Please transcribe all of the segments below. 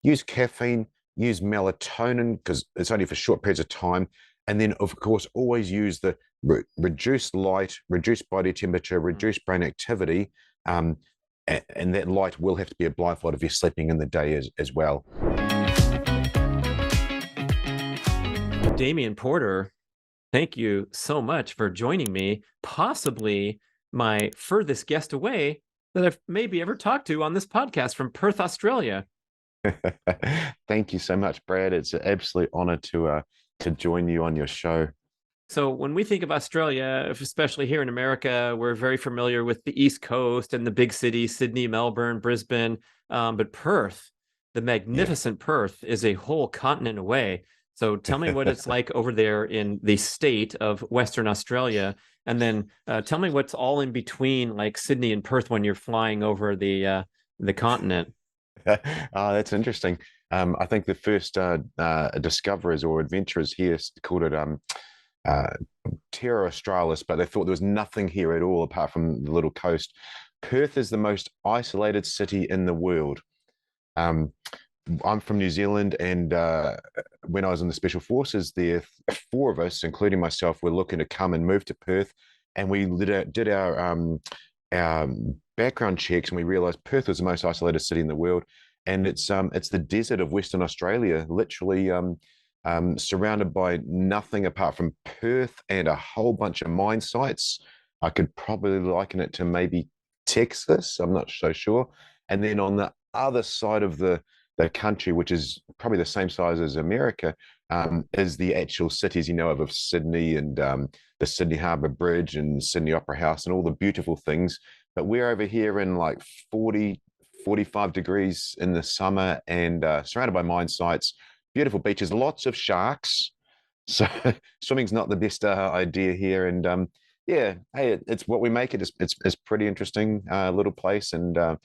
use caffeine, use melatonin because it's only for short periods of time. And then, of course, always use the reduced light, reduced body temperature, reduced brain activity. Um, and that light will have to be a blindfold if you're sleeping in the day as well. Damian Porter, thank you so much for joining me, possibly my furthest guest away that I've maybe ever talked to on this podcast from Perth, Australia. Thank you so much, Brad. It's an absolute honor to join you on your show. So when we think of Australia, especially here in America, we're very familiar with the East Coast and the big cities, Sydney, Melbourne, Brisbane. But Perth, the magnificent Perth, is a whole continent away. So tell me what it's like over there in the state of Western Australia. And then tell me what's all in between, like Sydney and Perth, when you're flying over the continent. That's interesting. I think the first discoverers or adventurers here called it uh, Terra Australis, but they thought there was nothing here at all apart from the little coast. Perth is the most isolated city in the world. Um, I'm from New Zealand, and when I was in the Special Forces, there, four of us, including myself, were looking to come and move to Perth, and we did our background checks, and we realised Perth was the most isolated city in the world, and it's the desert of Western Australia, literally surrounded by nothing apart from Perth and a whole bunch of mine sites. I could probably liken it to maybe Texas. I'm not so sure. And then on the other side of the country, which is probably the same size as America, is the actual cities of Sydney and the Sydney Harbour Bridge and Sydney Opera House and all the beautiful things. But we're over here in like 40, 45 degrees in the summer and surrounded by mine sites, beautiful beaches, lots of sharks. So swimming's not the best idea here. And yeah, hey, it's what we make it. It's pretty interesting little place and a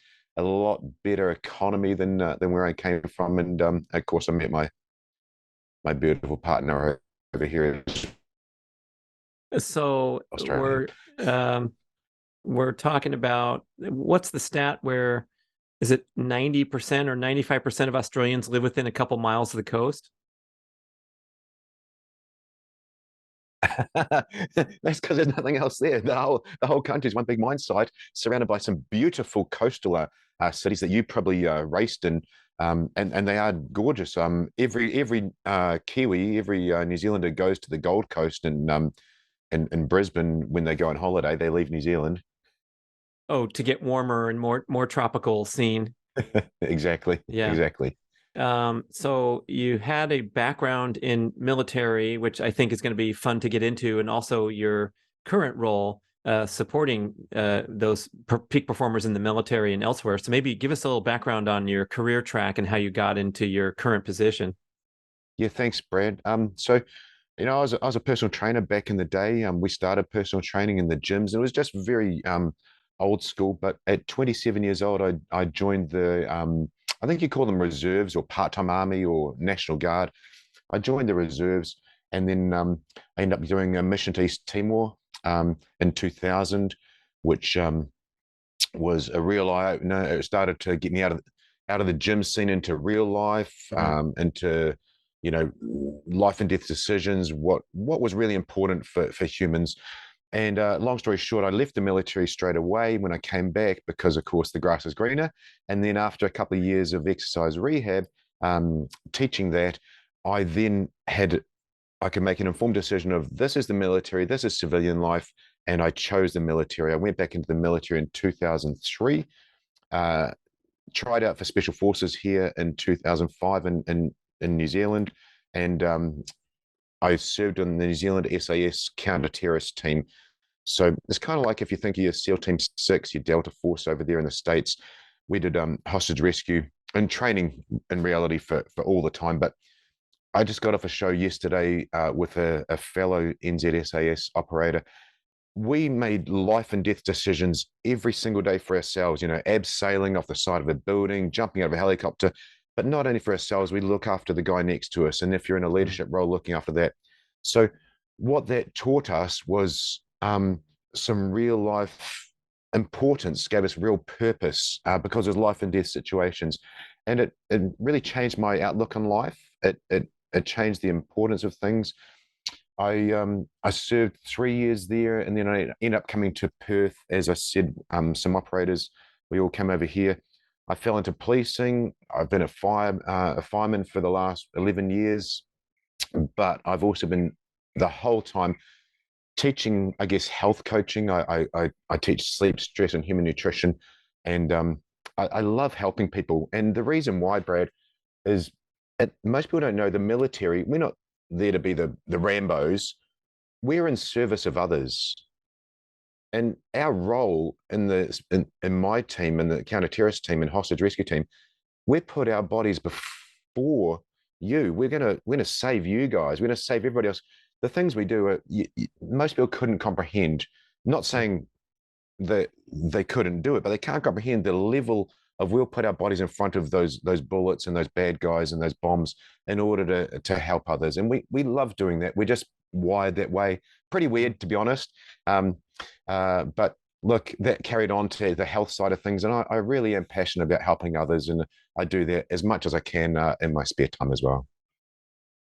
lot better economy than where I came from. And of course, I met my beautiful partner over here in So Australia. we're talking about, what's the stat where is it 90% or 95% of Australians live within a couple miles of the coast? That's because there's nothing else there. The whole country is one big mine site surrounded by some beautiful coastal cities that you probably raced in. And they are gorgeous. Every Kiwi, every New Zealander goes to the Gold Coast and in Brisbane when they go on holiday. They leave New Zealand. Oh, to get warmer and more tropical scene. Exactly, Yeah. exactly. So you had a background in military, which I think is going to be fun to get into, and also your current role supporting those peak performers in the military and elsewhere. So maybe give us a little background on your career track and how you got into your current position. Yeah, thanks, Brad. So I was a personal trainer back in the day. We started personal training in the gyms, and it was just very old school. But at 27 years old, I joined the I think you call them reserves or part-time army or National Guard. I joined the reserves, and then I ended up doing a mission to East Timor in 2000, which was a real eye opener. It started to get me out of the gym scene into real life, into life and death decisions. What was really important for humans. And long story short, I left the military straight away when I came back because, of course, the grass is greener. And then after a couple of years of exercise rehab, teaching that, I could make an informed decision of this is the military, this is civilian life, and I chose the military. I went back into the military in 2003, uh, tried out for Special Forces here in 2005 in New Zealand, and I served on the New Zealand SAS counter-terrorist team. So it's kind of like if you think of your SEAL Team 6, your Delta Force over there in the States. We did hostage rescue and training in reality for all the time. But I just got off a show yesterday with a fellow NZSAS operator. We made life and death decisions every single day for ourselves, abseiling off the side of a building, jumping out of a helicopter, but not only for ourselves, we look after the guy next to us. And if you're in a leadership role, looking after that. So what that taught us was some real life importance, gave us real purpose because of life and death situations. and it really changed my outlook on life. It changed the importance of things. I served 3 years there, and then I ended up coming to Perth. As I said, some operators, we all came over here. I fell into policing. I've been a fireman for the last 11 years, but I've also been the whole time teaching, I guess, health coaching. I teach sleep, stress, and human nutrition, and I love helping people. And the reason why, Brad, is most people don't know the military. We're not there to be the Rambos. We're in service of others, and our role in my team, in the counter-terrorist team and hostage rescue team, we put our bodies before you. We're gonna save you guys. We're gonna save everybody else. The things we do are most people couldn't comprehend. Not saying that they couldn't do it, but they can't comprehend the level of we'll put our bodies in front of those bullets and those bad guys and those bombs in order to help others. And we love doing that. We're just wired that way. Pretty weird, to be honest. But look, that carried on to the health side of things, and I really am passionate about helping others, and I do that as much as I can in my spare time as well.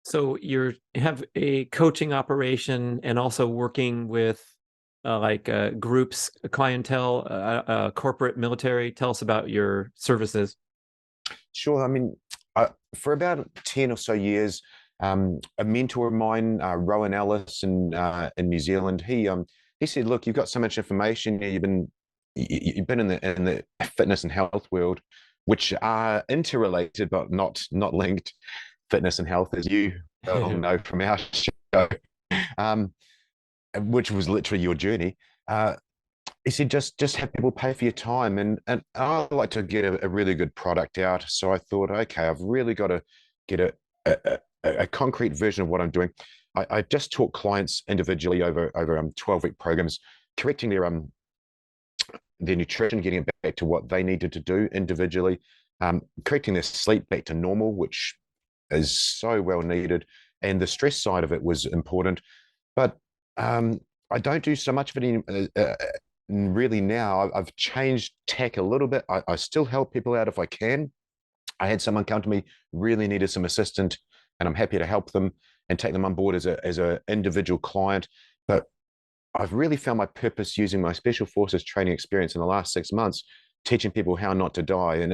So you have a coaching operation and also working with groups, clientele, corporate, military. Tell us about your services. Sure. I mean, for about 10 or so years, a mentor of mine, Rowan Ellis in New Zealand, he said, "Look, you've got so much information. You've been in the fitness and health world, which are interrelated but not linked. Fitness and health, as you well know from our show, um, which was literally your journey." He said, just have people pay for your time, and I like to get a really good product out. So I thought, okay, I've really got to get a concrete version of what I'm doing. I just taught clients individually over 12-week programs, correcting their nutrition, getting it back to what they needed to do individually, correcting their sleep back to normal, which is so well needed, and the stress side of it was important. But I don't do so much of it really now. I've changed tack a little bit. I still help people out if I can. I had someone come to me, really needed some assistance, and I'm happy to help them and take them on board as a individual client. But I've really found my purpose using my special forces training experience in the last 6 months, teaching people how not to die. And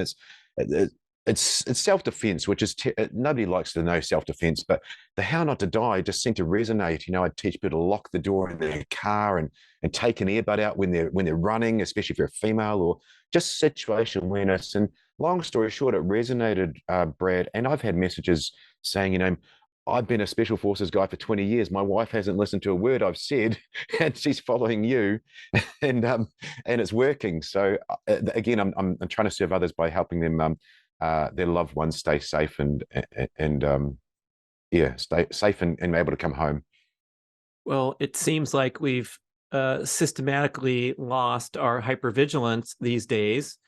it's self-defense, which is nobody likes to know self-defense, but the how not to die just seemed to resonate. I teach people to lock the door in their car and take an earbud out when they're running, especially if you're a female, or just situation awareness. And long story short, it resonated, Brad. And I've had messages saying, I've been a special forces guy for 20 years. My wife hasn't listened to a word I've said, and she's following you, and it's working. So again, I'm trying to serve others by helping them, their loved ones, stay safe and yeah, stay safe and able to come home. Well, it seems like we've systematically lost our hypervigilance these days.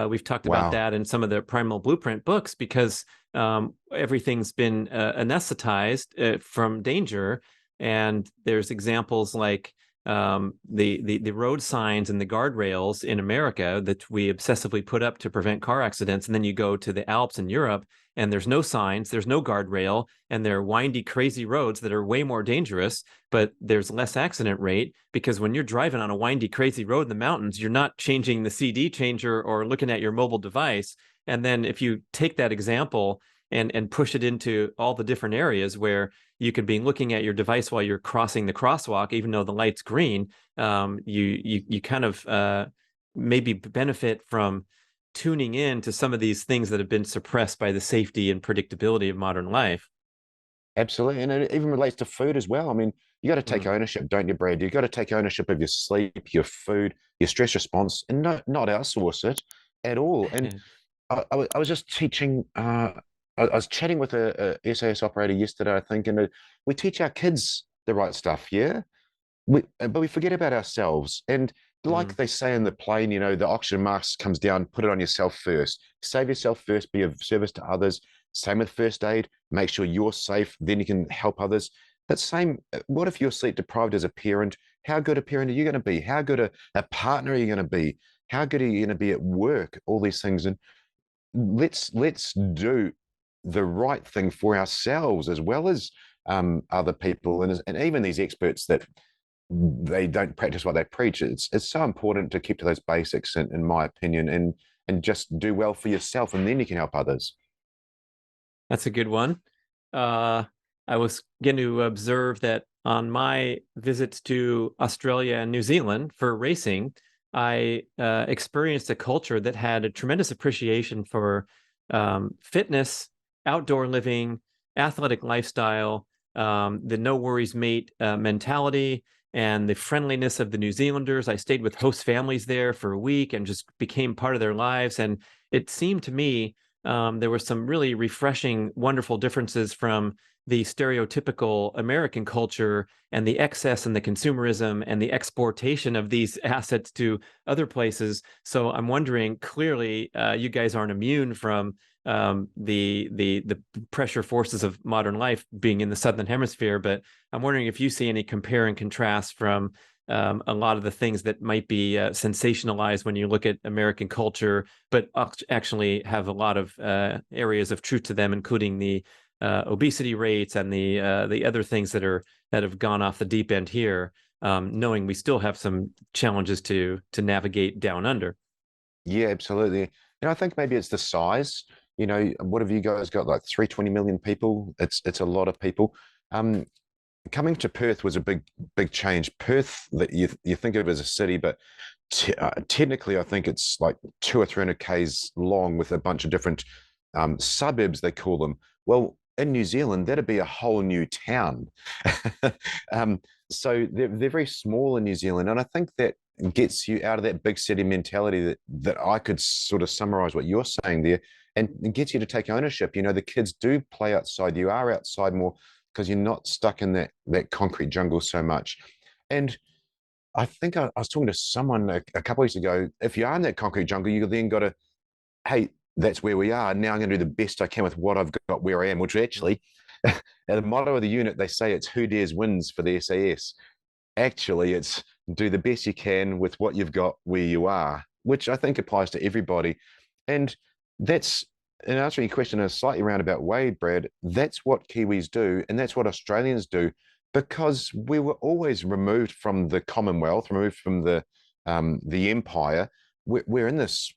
We've talked about Wow. that in some of the Primal Blueprint books because everything's been anesthetized from danger. And there's examples like the road signs and the guardrails in America that we obsessively put up to prevent car accidents. And then you go to the Alps in Europe and there's no signs, there's no guardrail, and they're windy, crazy roads that are way more dangerous, but there's less accident rate because when you're driving on a windy, crazy road in the mountains, you're not changing the CD changer or looking at your mobile device. And then if you take that example and push it into all the different areas where you could be looking at your device while you're crossing the crosswalk, even though the light's green, you kind of maybe benefit from tuning in to some of these things that have been suppressed by the safety and predictability of modern life. Absolutely. And it even relates to food as well. I mean, you got to take Mm. ownership, don't you, Brad? You got to take ownership of your sleep, your food, your stress response, and not outsource it at all. And I was just teaching, I was chatting with a SAS operator yesterday, I think, and we teach our kids the right stuff, yeah? But we forget about ourselves. And like Mm. they say in the plane, the oxygen mask comes down, put it on yourself first. Save yourself first, be of service to others. Same with first aid, make sure you're safe, then you can help others. But same, what if you're sleep deprived as a parent? How good a parent are you going to be? How good a partner are you going to be? How good are you going to be at work? All these things. And let's do the right thing for ourselves as well as other people, and even these experts that they don't practice what they preach. It's so important to keep to those basics, in my opinion, and just do well for yourself, and then you can help others. That's a good one. I was going to observe that on my visits to Australia and New Zealand for racing, I experienced a culture that had a tremendous appreciation for fitness, outdoor living, athletic lifestyle, the no worries mate mentality, and the friendliness of the New Zealanders. I stayed with host families there for a week and just became part of their lives. And it seemed to me there were some really refreshing, wonderful differences from the stereotypical American culture and the excess and the consumerism and the exportation of these assets to other places. So I'm wondering, clearly, you guys aren't immune from the pressure forces of modern life being in the Southern Hemisphere, but I'm wondering if you see any compare and contrast from a lot of the things that might be sensationalized when you look at American culture, but actually have a lot of areas of truth to them, including the obesity rates and the other things that have gone off the deep end here, knowing we still have some challenges to navigate down under. Yeah, absolutely. I think maybe it's the size. What have you guys got, like 320 million people? It's a lot of people. Um, Coming to Perth was a big change. Perth, that you think of it as a city, but technically, I think it's like 200 or 300 k's long with a bunch of different suburbs, they call them. Well, in New Zealand, that'd be a whole new town. um, so they're very small in New Zealand, and I think that gets you out of that big city mentality that I could sort of summarize what you're saying there, and it gets you to take ownership. The kids do play outside. You are outside more because you're not stuck in that concrete jungle so much. And I think I was talking to someone a couple of weeks ago. If you are in that concrete jungle, you then got to, hey, that's where we are. Now I'm going to do the best I can with what I've got where I am, which actually, at the motto of the unit, they say it's who dares wins for the SAS. Actually, it's do the best you can with what you've got where you are, which I think applies to everybody. And that's, in answering your question in a slightly roundabout way, Brad, that's what Kiwis do, and that's what Australians do, because we were always removed from the Commonwealth, removed from the empire. We're in this.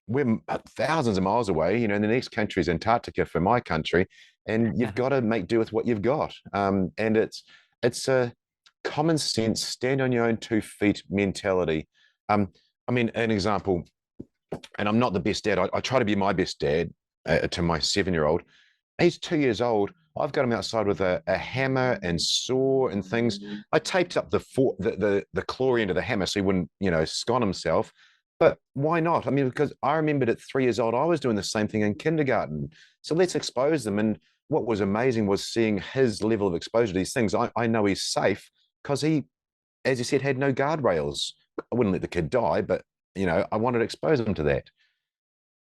We're thousands of miles away. The next country is Antarctica for my country, and you've got to make do with what you've got. And it's a common sense, stand on your own 2 feet mentality. I mean, an example, and I'm not the best dad. I try to be my best dad to my 7-year-old. He's 2 years old. I've got him outside with a hammer and saw and things. I taped up the claw end of the hammer so he wouldn't, scon himself. But why not? I mean, because I remembered at 3 years old, I was doing the same thing in kindergarten. So let's expose them. And what was amazing was seeing his level of exposure to these things. I know he's safe because he, as you said, had no guardrails. I wouldn't let the kid die, but I wanted to expose him to that.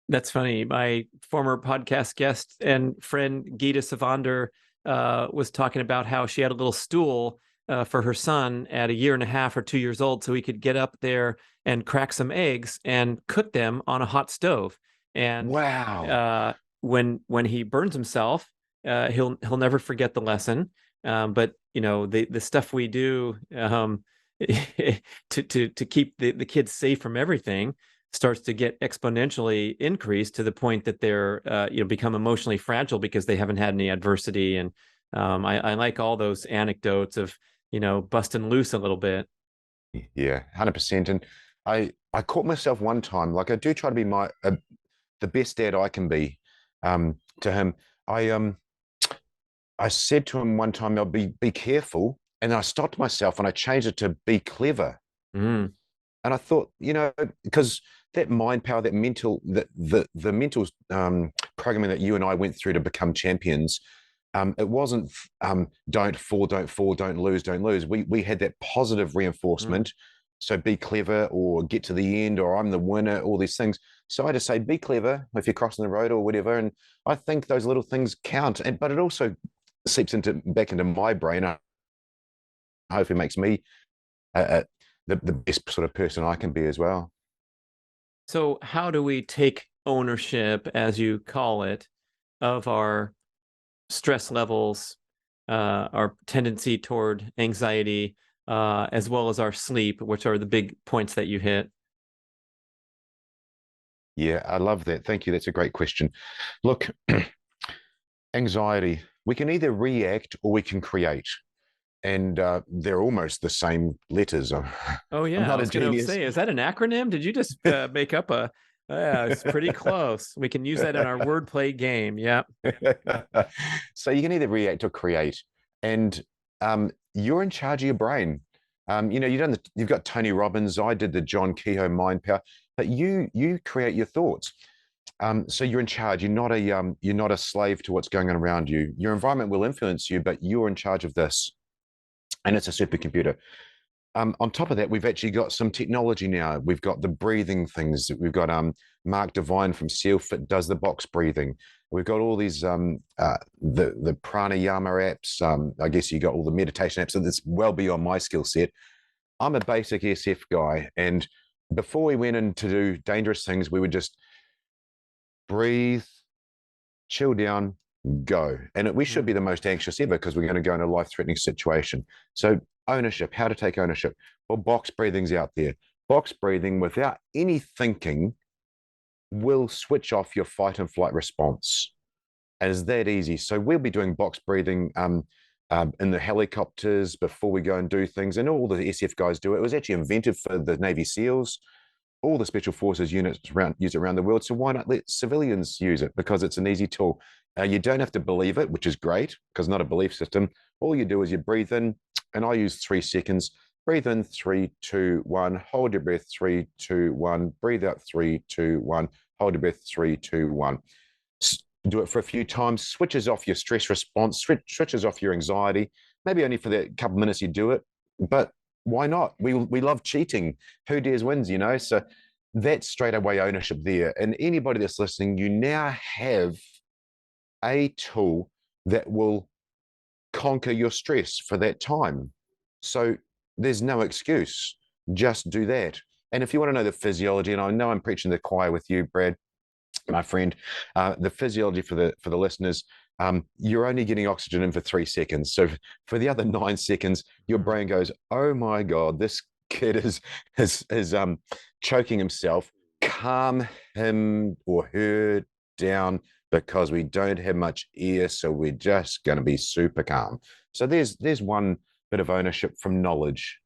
That's funny. My former podcast guest and friend Gita Savander was talking about how she had a little stool for her son at 1.5 or 2 years old, so he could get up there and crack some eggs and cook them on a hot stove. And Wow. When he burns himself, he'll never forget the lesson. But the stuff we do to keep the kids safe from everything starts to get exponentially increased to the point that they're become emotionally fragile because they haven't had any adversity. And I like all those anecdotes of busting loose a little bit. Yeah, 100%. And I caught myself one time, like I do try to be the best dad I can be to him. I said to him one time, I'll be careful. And then I stopped myself and I changed it to be clever. Mm. And I thought, because that mind power, that mental, the mental programming that you and I went through to become champions, it wasn't don't fall, don't lose, don't lose. We had that positive reinforcement. So be clever or get to the end or I'm the winner, all these things. So I just say, be clever if you're crossing the road or whatever. And I think those little things count. But it also seeps back into my brain. I hope it makes me the best sort of person I can be as well. So how do we take ownership, as you call it, of our stress levels, our tendency toward anxiety, as well as our sleep, which are the big points that you hit? Yeah, I love that. Thank you. That's a great question. Look, anxiety, we can either react or we can create. And they're almost the same letters. Oh I'm yeah, I not a was going to genius. say, is that an acronym? Did you just make up a? It's pretty close. We can use that in our wordplay game. Yeah. So you can either react or create, and you're in charge of your brain. You've got Tony Robbins. I did the John Kehoe Mind Power, but you create your thoughts. So you're in charge. You're not a slave to what's going on around you. Your environment will influence you, but you're in charge of this, and it's a supercomputer. On top of that, we've actually got some technology now. We've got the breathing things. We've got Mark Devine from SealFit does the box breathing. We've got all these the pranayama apps. I guess you got all the meditation apps. And it's well beyond my skill set. I'm a basic SF guy, and before we went in to do dangerous things, we would just breathe, chill down, go. And we should be the most anxious ever because we're going to go in a life-threatening situation. So ownership, how to take ownership. Well, box breathing's out there. Box breathing without any thinking will switch off your fight and flight response. And it's that easy. So we'll be doing box breathing in the helicopters before we go and do things. And all the SF guys do it. It was actually invented for the Navy SEALs. All the special forces units use it around the world. So why not let civilians use it? Because it's an easy tool. You don't have to believe it, which is great because not a belief system. All you do is you breathe in, and I use 3 seconds. Breathe in, 3, 2, 1. Hold your breath, 3, 2, 1. Breathe out, 3, 2, 1. Hold your breath, 3, 2, 1. Do it for a few times. Switches off your stress response. Switches off your anxiety. Maybe only for the couple minutes you do it, but why not? We love cheating. Who dares wins, you know? So that's straight away ownership there. And anybody that's listening, you now have a tool that will conquer your stress for that time. So there's no excuse. Just do that. And if you want to know the physiology, and I know I'm preaching the choir with you, Brad, my friend, the physiology for the listeners, you're only getting oxygen in for 3 seconds. So for the other 9 seconds, your brain goes, "Oh my God, this kid is choking himself. Calm him or her down because we don't have much air, so we're just going to be super calm." So there's one bit of ownership from knowledge.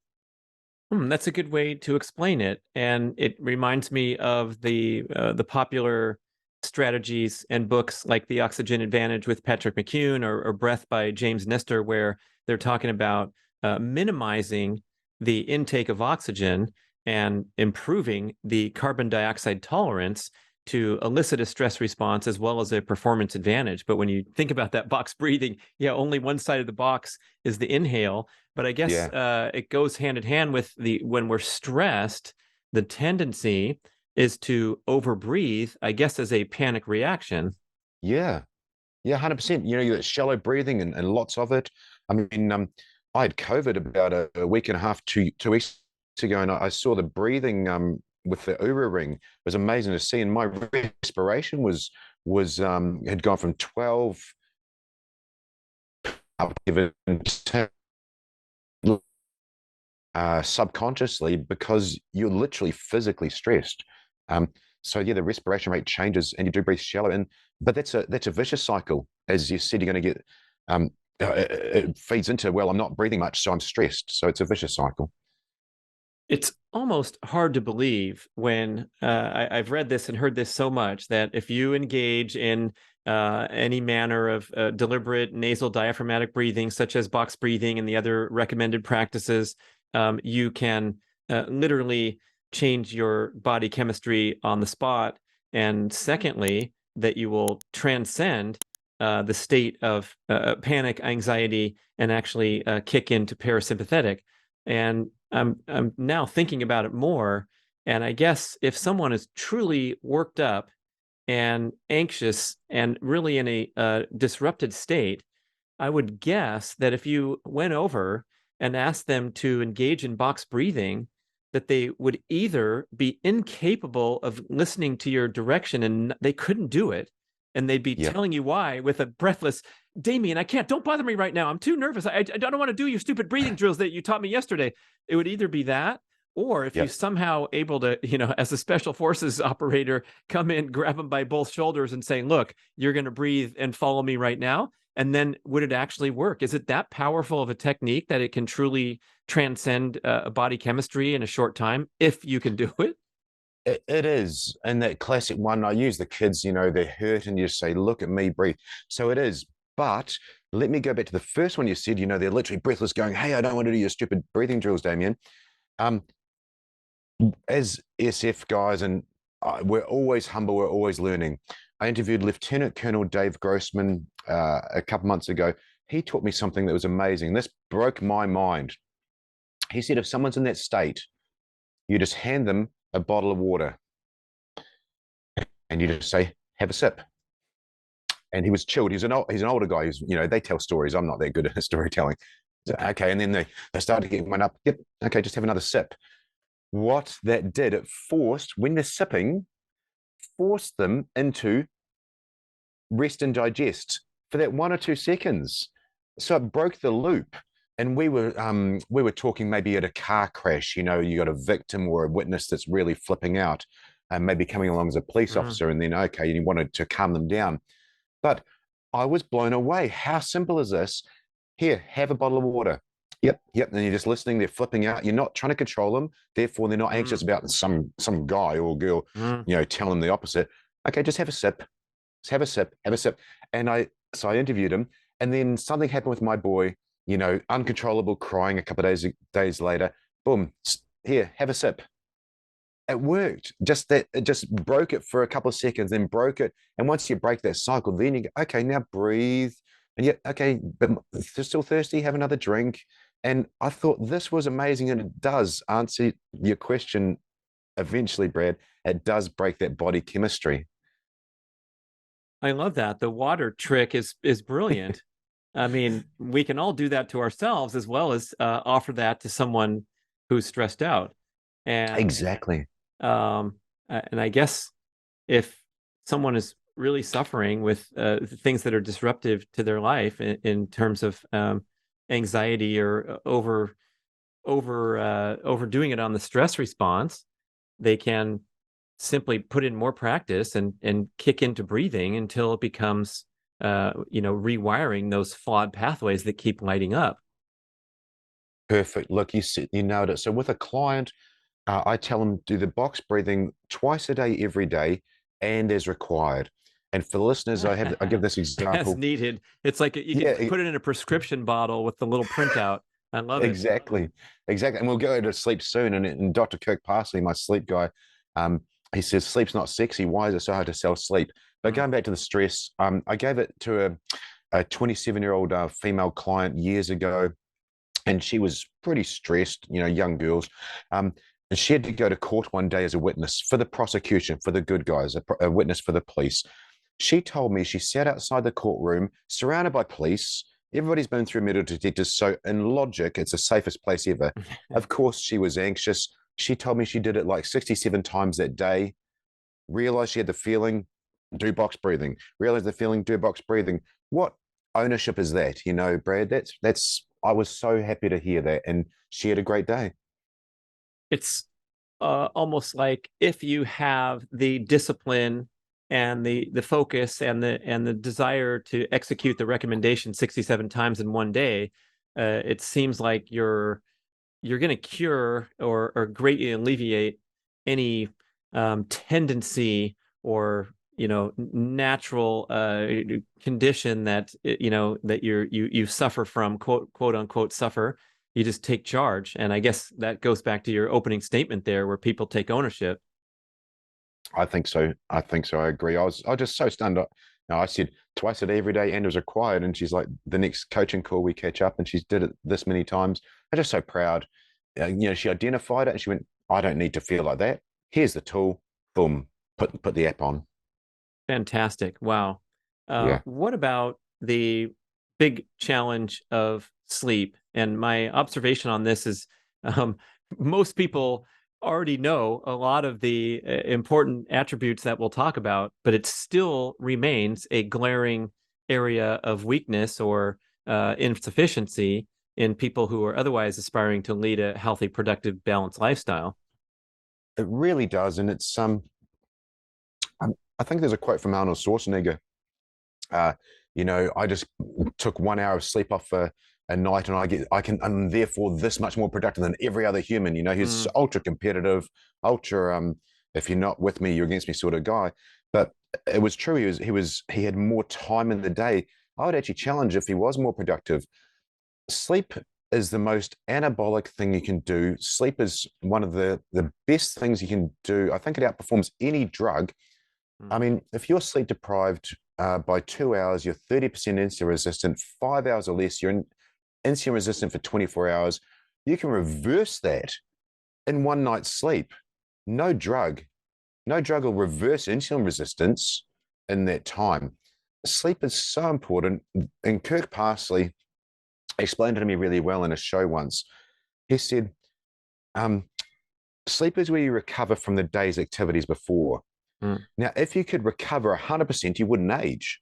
That's a good way to explain it, and it reminds me of the popular strategies and books like The Oxygen Advantage with Patrick McCune, or Breath by James Nestor, where they're talking about minimizing the intake of oxygen and improving the carbon dioxide tolerance to elicit a stress response as well as a performance advantage. But when you think about that box breathing, yeah, only one side of the box is the inhale. But I guess it goes hand in hand with when we're stressed, the tendency is to overbreathe, I guess, as a panic reaction. Yeah. Yeah, 100%. You know, you got shallow breathing and lots of it. I mean, I had COVID about a week and a half, 2 weeks ago, and I saw the breathing with the Oura ring. It was amazing to see. And my respiration was had gone from 12 up given subconsciously because you're literally physically stressed. So yeah, the respiration rate changes, and you do breathe shallow. But that's a vicious cycle. As you said, you're going to get it feeds into, well, I'm not breathing much, so I'm stressed. So it's a vicious cycle. It's almost hard to believe when I've read this and heard this so much that if you engage in any manner of deliberate nasal diaphragmatic breathing, such as box breathing and the other recommended practices, you can literally change your body chemistry on the spot. And secondly, that you will transcend the state of panic, anxiety, and actually kick into parasympathetic. And I'm now thinking about it more. And I guess if someone is truly worked up and anxious and really in a disrupted state, I would guess that if you went over and asked them to engage in box breathing, that they would either be incapable of listening to your direction and they couldn't do it, and they'd be Yep. telling you why with a breathless, Damian, I can't, don't bother me right now. I'm too nervous. I don't want to do your stupid breathing drills that you taught me yesterday. It would either be that, or if you Yep. somehow able to, as a special forces operator, come in, grab them by both shoulders and say, look, you're going to breathe and follow me right now. And then would it actually work? Is it that powerful of a technique that it can truly transcend body chemistry in a short time if you can do it? It is. And that classic one, I use the kids, they're hurt and you just say, look at me, breathe. So it is. But let me go back to the first one you said, they're literally breathless going, hey, I don't want to do your stupid breathing drills, Damien. As SF guys, and we're always humble, we're always learning. I interviewed Lieutenant Colonel Dave Grossman a couple months ago. He taught me something that was amazing. This broke my mind. He said, if someone's in that state, you just hand them a bottle of water and you just say, have a sip. And he was chilled. He's an older guy. They tell stories. I'm not that good at storytelling. So, okay. And then they started getting one up. Yep. Okay. Just have another sip. What that did, it forced, when they're sipping, forced them into rest and digest for that 1 or 2 seconds. So it broke the loop. And we were talking maybe at a car crash, you got a victim or a witness that's really flipping out and maybe coming along as a police officer, and then, okay, you wanted to calm them down. But I was blown away. How simple is this? Here, have a bottle of water. Yep. And you're just listening. They're flipping out. You're not trying to control them. Therefore, they're not anxious about some guy or girl, telling them the opposite. Okay, just have a sip. Just have a sip. Have a sip. And I interviewed him, and then something happened with my boy. Uncontrollable crying a couple of days later. Boom. Here, have a sip. It worked. It just broke it for a couple of seconds, then broke it. And once you break that cycle, then you go, okay, now breathe. And yet, okay, but they're still thirsty, have another drink. And I thought this was amazing. And it does answer your question eventually, Brad. It does break that body chemistry. I love that. The water trick is brilliant. I mean, we can all do that to ourselves as well as offer that to someone who's stressed out. And exactly. And I guess if someone is really suffering with things that are disruptive to their life in terms of anxiety or overdoing it on the stress response, they can simply put in more practice and kick into breathing until it becomes rewiring those flawed pathways that keep lighting up. Perfect. Look, you nailed it. So with a client, I tell them do the box breathing twice a day, every day, and as required. And for the listeners, I give this example. As needed. It's like you can put it in a prescription bottle with the little printout. I love it. Exactly. And we'll go to sleep soon. And Dr. Kirk Parsley, my sleep guy, he says sleep's not sexy. Why is it so hard to sell sleep? But going back to the stress, I gave it to a 27-year-old female client years ago, and she was pretty stressed, young girls. And she had to go to court one day as a witness for the prosecution, for the good guys, a witness for the police. She told me she sat outside the courtroom, surrounded by police. Everybody's been through metal detectors, so in logic, it's the safest place ever. Of course, she was anxious. She told me she did it like 67 times that day. Realized she had the feeling, do box breathing. Realized the feeling, do box breathing. What ownership is that? Brad, that's. I was so happy to hear that, and she had a great day. It's almost like if you have the discipline and the focus and the desire to execute the recommendation 67 times in one day, it seems like you're going to cure or greatly alleviate any tendency or natural condition that that you suffer from, quote unquote suffer. You just take charge. And I guess that goes back to your opening statement there, where people take ownership. I think so. I agree. I was just so stunned. I said twice a day, every day, and it was required. And she's like, the next coaching call, we catch up, and she's did it this many times. I'm just so proud. She identified it, and she went, I don't need to feel like that. Here's the tool. Boom. Put the app on. Fantastic. Wow. Yeah. What about the big challenge of sleep? And my observation on this is most people already know a lot of the important attributes that we'll talk about, but it still remains a glaring area of weakness or insufficiency in people who are otherwise aspiring to lead a healthy, productive, balanced lifestyle. It really does. And it's I think there's a quote from Arnold Schwarzenegger. Uh, I just took 1 hour of sleep off a night, and I'm therefore this much more productive than every other human. He's ultra competitive, ultra if you're not with me, you're against me sort of guy. But it was true. He had more time in the day. I would actually challenge if he was more productive. Sleep is the most anabolic thing you can do. Sleep is one of the best things you can do. I think it outperforms any drug. I mean, if you're sleep deprived by 2 hours, you're 30% insulin resistant. 5 hours or less, you're insulin resistant for 24 hours. You can reverse that in one night's sleep. No drug will reverse insulin resistance in that time. Sleep is so important. And Kirk Parsley explained it to me really well in a show once. He said, sleep is where you recover from the day's activities before. Now, if you could recover 100%, you wouldn't age.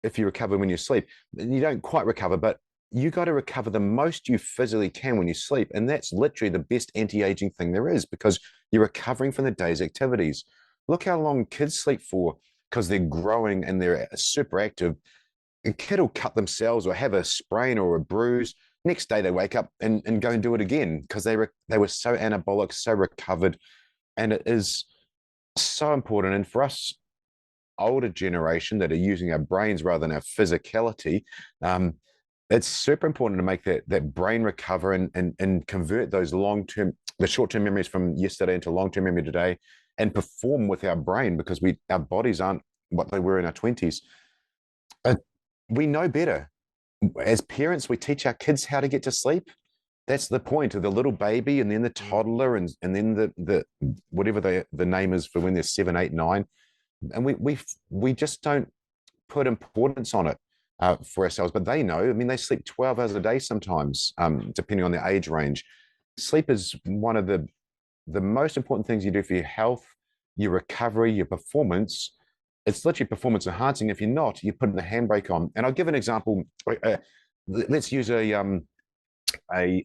If you recover when you sleep, you don't quite recover, but you got to recover the most you physically can when you sleep. And that's literally the best anti-aging thing there is, because you're recovering from the day's activities. Look how long kids sleep for, because they're growing and they're super active. A kid will cut themselves or have a sprain or a bruise. Next day they wake up and go and do it again, because they were so anabolic, so recovered. And it is so important. And for us older generation that are using our brains rather than our physicality, it's super important to make that brain recover and convert those the short-term memories from yesterday into long-term memory today, and perform with our brain, because our bodies aren't what they were in our 20s. We know better. As parents, we teach our kids how to get to sleep. That's the point of the little baby, and then the toddler, and then the whatever the name is for when they're 7, 8, 9, and we just don't put importance on it for ourselves. But they know. I mean, they sleep 12 hours a day sometimes, depending on their age range. Sleep is one of the most important things you do for your health, your recovery, your performance. It's literally performance enhancing. If you're not, you're putting the handbrake on. And I'll give an example. Let's use a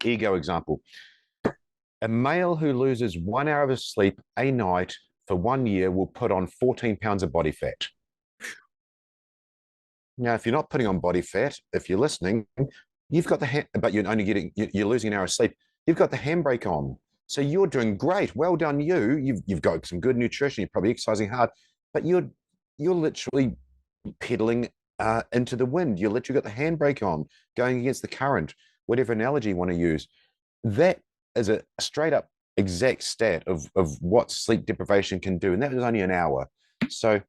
ego example. A male who loses 1 hour of his sleep a night for 1 year will put on 14 pounds of body fat. Now, if you're not putting on body fat, if you're listening, you've got but you're losing an hour of sleep. You've got the handbrake on. So you're doing great. Well done, you. You've got some good nutrition. You're probably exercising hard, but you're literally pedaling into the wind. You literally got the handbrake on, going against the current, whatever analogy you want to use. That is a straight up exact stat of what sleep deprivation can do. And that was only an hour. So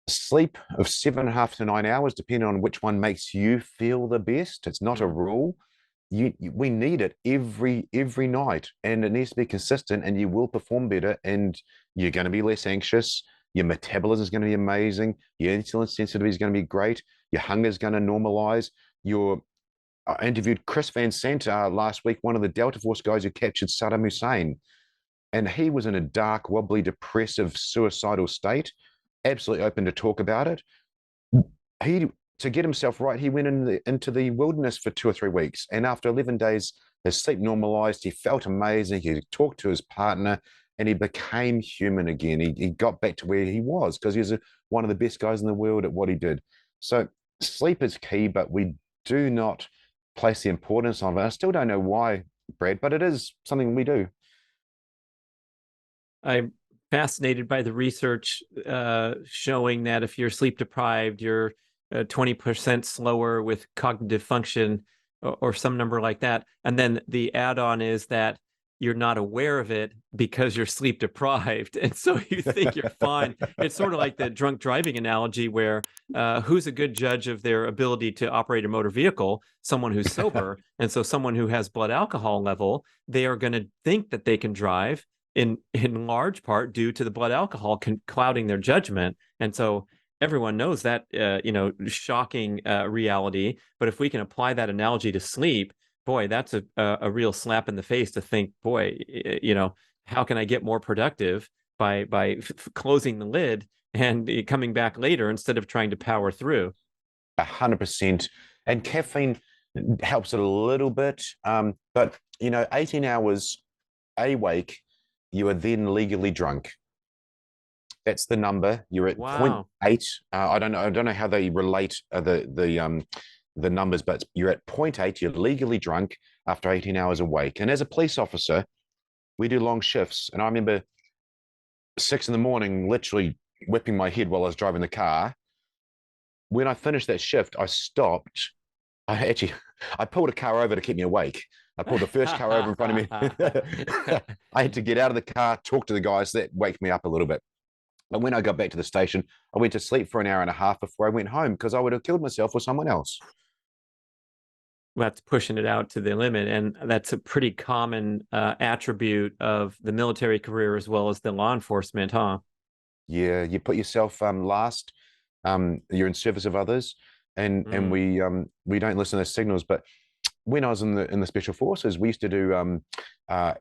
sleep of 7.5 to 9 hours, depending on which one makes you feel the best. It's not a rule. We need it every night, and it needs to be consistent, and you will perform better, and you're going to be less anxious. Your metabolism is going to be amazing. Your insulin sensitivity is going to be great. Your hunger is going to normalize. I interviewed Chris Van Sant last week, one of the Delta Force guys who captured Saddam Hussein. And he was in a dark, wobbly, depressive, suicidal state, absolutely open to talk about it. To get himself right, he went into the wilderness for 2 or 3 weeks. And after 11 days, his sleep normalized. He felt amazing. He talked to his partner, and he became human again. He got back to where he was, because he was one of the best guys in the world at what he did. So sleep is key, but we do not place the importance on it. I still don't know why, Brad, but it is something we do. I'm fascinated by the research showing that if you're sleep deprived, you're 20% slower with cognitive function, or some number like that. And then the add-on is that you're not aware of it because you're sleep deprived. And so you think you're fine. It's sort of like the drunk driving analogy, where who's a good judge of their ability to operate a motor vehicle? Someone who's sober. And so someone who has blood alcohol level, they are going to think that they can drive in large part due to the blood alcohol clouding their judgment. And so everyone knows that, shocking reality. But if we can apply that analogy to sleep, boy, that's a real slap in the face to think, boy, how can I get more productive by closing the lid and coming back later instead of trying to power through. 100%. And caffeine helps it a little bit. But 18 hours awake, you are then legally drunk. That's the number. You're at Wow. 0.8. I don't know how they relate the numbers, but you're at 0.8. You're legally drunk after 18 hours awake. And as a police officer, we do long shifts. And I remember 6 in the morning, literally whipping my head while I was driving the car. When I finished that shift, I stopped. I pulled a car over to keep me awake. I pulled the first car over in front of me. I had to get out of the car, talk to the guys. That wake me up a little bit. But when I got back to the station, I went to sleep for an hour and a half before I went home because I would have killed myself or someone else. That's pushing it out to the limit, and that's a pretty common attribute of the military career as well as the law enforcement, huh? Yeah, you put yourself last. You're in service of others, and Mm. we don't listen to signals. But when I was in the special forces, we used to do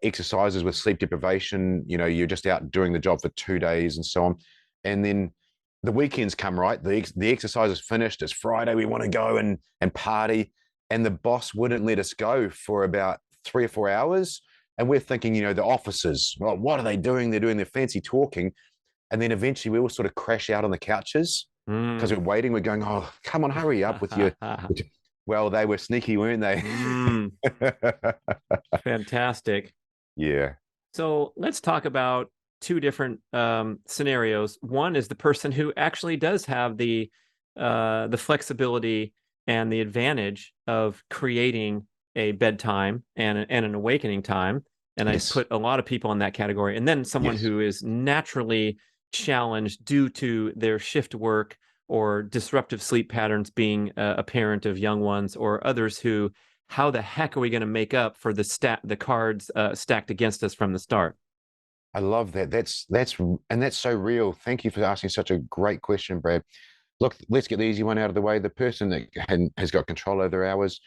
exercises with sleep deprivation. You're just out doing the job for 2 days and so on, and then the weekends come, right. The exercise is finished. It's Friday. We want to go and party, and the boss wouldn't let us go for about 3 or 4 hours. And we're thinking, the officers, well, what are they doing? They're doing their fancy talking, and then eventually we all sort of crash out on the couches because we're Mm. waiting. We're going, oh, come on, hurry up with your. Well, they were sneaky, weren't they? Mm. Fantastic. Yeah. So let's talk about two different scenarios. One is the person who actually does have the flexibility and the advantage of creating a bedtime and an awakening time. And I Yes. put a lot of people in that category. And then someone Yes. who is naturally challenged due to their shift work or disruptive sleep patterns being a parent of young ones, or others who, how the heck are we going to make up for the cards stacked against us from the start? I love that. That's so real. Thank you for asking such a great question, Brad. Look, let's get the easy one out of the way. The person that has got control over their hours,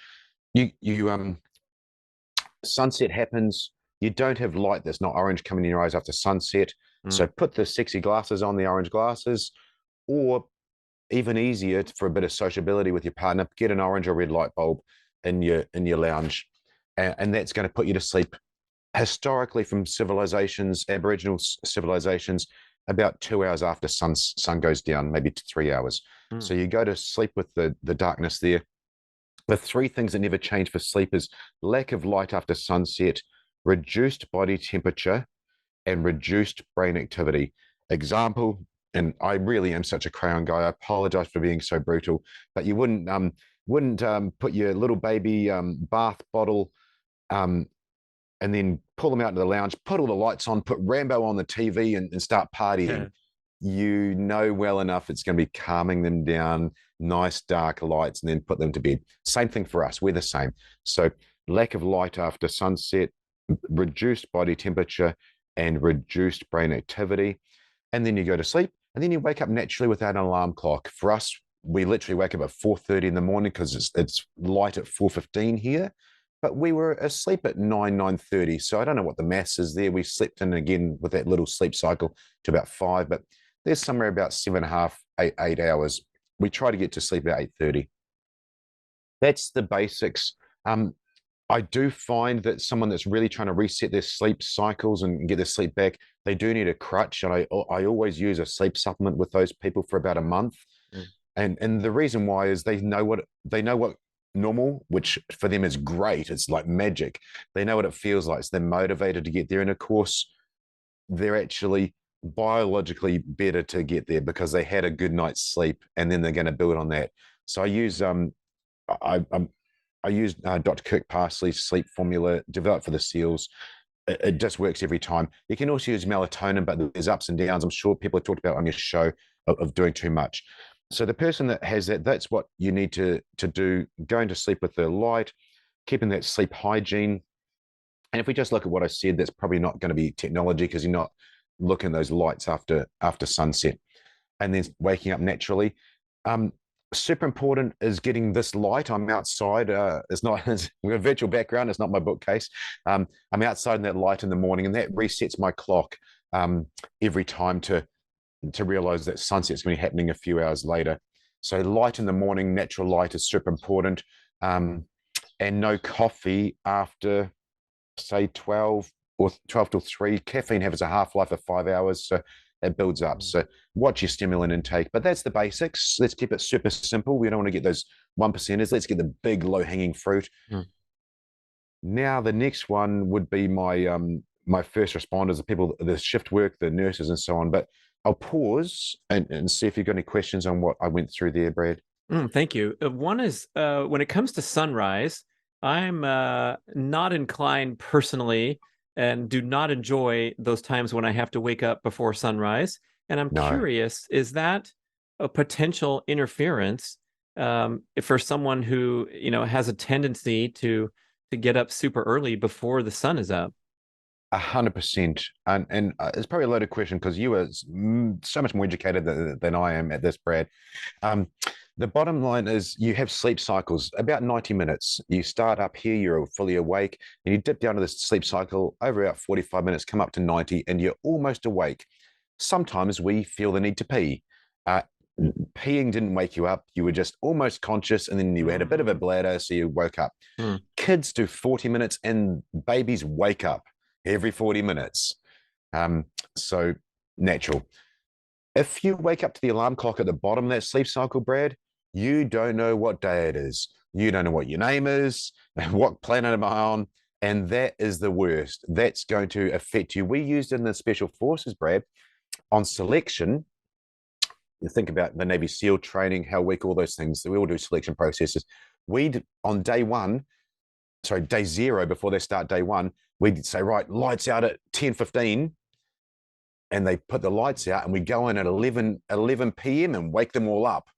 you sunset happens. You don't have light that's not orange coming in your eyes after sunset. So Mm. put the sexy glasses on, the orange glasses, or even easier for a bit of sociability with your partner, get an orange or red light bulb in your lounge, and that's going to put you to sleep. Historically, from civilizations, Aboriginal civilizations, about 2 hours after sun goes down, maybe 3 hours. Mm. So you go to sleep with the darkness there. The three things that never change for sleep is lack of light after sunset, reduced body temperature, and reduced brain activity. Example, and I really am such a crayon guy. I apologize for being so brutal, but you wouldn't put your little baby bath bottle um, and then pull them out into the lounge, put all the lights on, put Rambo on the TV, and start partying. You know well enough it's going to be calming them down, nice dark lights, and then put them to bed. Same thing for us. We're the same. So lack of light after sunset, reduced body temperature, and reduced brain activity. And then you go to sleep, and then you wake up naturally without an alarm clock. For us, we literally wake up at 4:30 in the morning because it's light at 4:15 here. But we were asleep at 9:30. So I don't know what the maths is there. We slept in again with that little sleep cycle to about 5, but there's somewhere about 7.5, 8 hours. We try to get to sleep at 8:30. That's the basics. I do find that someone that's really trying to reset their sleep cycles and get their sleep back, they do need a crutch. And I always use a sleep supplement with those people for about a month. Mm. And the reason why is they know what normal, which for them is great. It's like magic. They know what it feels like. So they're motivated to get there. And of course, they're actually biologically better to get there because they had a good night's sleep, and then they're going to build on that. So I, I use Dr. Kirk Parsley's sleep formula developed for the SEALs. It just works every time. You can also use melatonin, but there's ups and downs. I'm sure people have talked about on your show of doing too much. So the person that has that, that's what you need to do. Going to sleep with the light, keeping that sleep hygiene. And if we just look at what I said, that's probably not going to be technology because you're not looking at those lights after sunset, and then waking up naturally. Um, super important is getting this light. I'm outside. It's not, we've got a virtual background. It's not my bookcase. I'm outside in that light in the morning, and that resets my clock every time to realize that sunset's going to be happening a few hours later. So light in the morning, natural light is super important. And no coffee after, say, 12 or 12 till 3. Caffeine has a half-life of 5 hours, so it builds up. So watch your stimulant intake. But that's the basics. Let's keep it super simple. We don't want to get those 1%ers. Let's get the big low-hanging fruit. Mm. Now, the next one would be my first responders, the people, the shift work, the nurses, and so on. But I'll pause and see if you've got any questions on what I went through there, Brad. Thank you. One is when it comes to sunrise, I'm not inclined personally and do not enjoy those times when I have to wake up before sunrise. And I'm No. curious, is that a potential interference for someone who, has a tendency to get up super early before the sun is up? 100%. And it's probably a loaded question because you are so much more educated than I am at this, Brad. Um, the bottom line is you have sleep cycles, about 90 minutes. You start up here, you're fully awake, and you dip down to this sleep cycle over about 45 minutes, come up to 90, and you're almost awake. Sometimes we feel the need to pee. Uh, Peeing didn't wake you up. You were just almost conscious, and then you had a bit of a bladder, so you woke up. Mm. Kids do 40 minutes, and babies wake up every 40 minutes. So natural. If you wake up to the alarm clock at the bottom of that sleep cycle, Brad, you don't know what day it is. You don't know what your name is, what planet am I on, and that is the worst. That's going to affect you. We used in the special forces, Brad, on selection. You think about the Navy SEAL training, how weak, all those things. We all do selection processes. We'd on day 0, before they start day 1, we'd say, right, lights out at 10:15, and they put the lights out, and we go in at 11 p.m. and wake them all up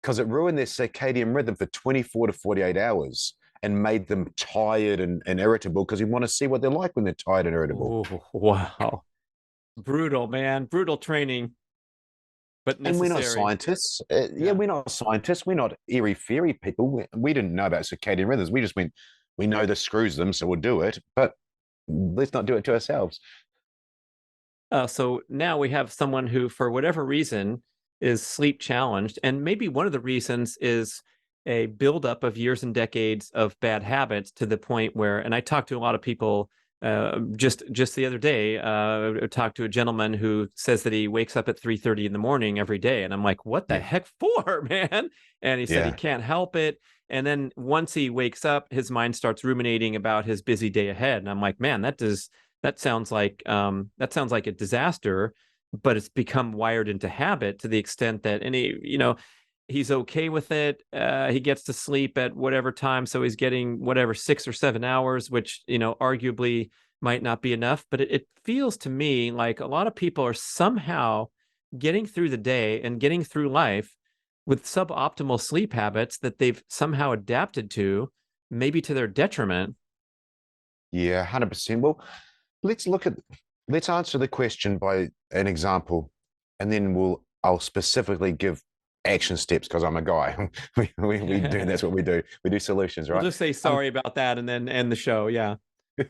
because it ruined their circadian rhythm for 24 to 48 hours and made them tired and irritable because we want to see what they're like when they're tired and irritable. Oh, wow. Brutal, man. Brutal training, but And we're not necessary. scientists. We're not scientists. We're not airy-fairy people. We didn't know about circadian rhythms. We just went, we know this screws them, so we'll do it. But let's not do it to ourselves. So now we have someone who, for whatever reason, is sleep challenged. And maybe one of the reasons is a buildup of years and decades of bad habits to the point where, and I talked to a lot of people just the other day, I talked to a gentleman who says that he wakes up at 3:30 in the morning every day. And I'm like, what the Yeah. heck for, man? And he said he can't help it. And then once he wakes up, his mind starts ruminating about his busy day ahead. And I'm like, man, that sounds like a disaster, but it's become wired into habit to the extent that he's okay with it. He gets to sleep at whatever time, so he's getting whatever 6 or 7 hours, which arguably might not be enough. But it feels to me like a lot of people are somehow getting through the day and getting through life with suboptimal sleep habits that they've somehow adapted to, maybe to their detriment. Yeah, 100%. Well, let's answer the question by an example, and then I'll specifically give action steps because I'm a guy. we do, that's what we do. We do solutions, We'll right? just say sorry about that and then end the show. Yeah.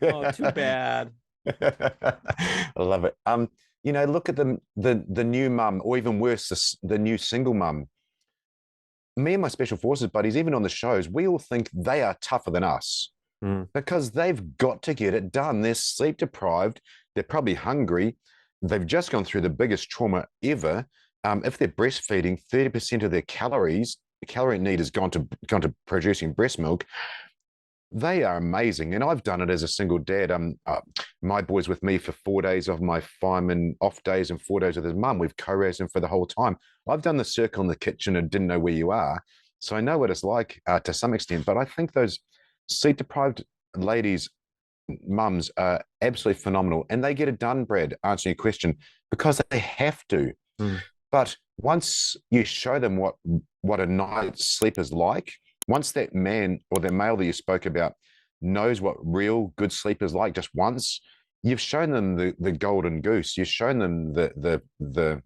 Oh, too bad. I love it. Look at the new mum, or even worse, the new single mum. Me and my special forces buddies, even on the shows, we all think they are tougher than us Mm. because they've got to get it done. They're sleep deprived. They're probably hungry. They've just gone through the biggest trauma ever. If they're breastfeeding, 30% of their calorie need has gone to producing breast milk. They are amazing, and I've done it as a single dad. My boy's with me for 4 days of my fireman off days and 4 days with his mum. We've co-raised him for the whole time. I've done the circle in the kitchen and didn't know where you are, so I know what it's like to some extent. But I think those sleep deprived ladies, mums, are absolutely phenomenal, and they get it done, Brad, answering your question, because they have to. Mm. But once you show them what a night's sleep is like, once that man or the male that you spoke about knows what real good sleep is like just once, you've shown them the golden goose. You've shown them the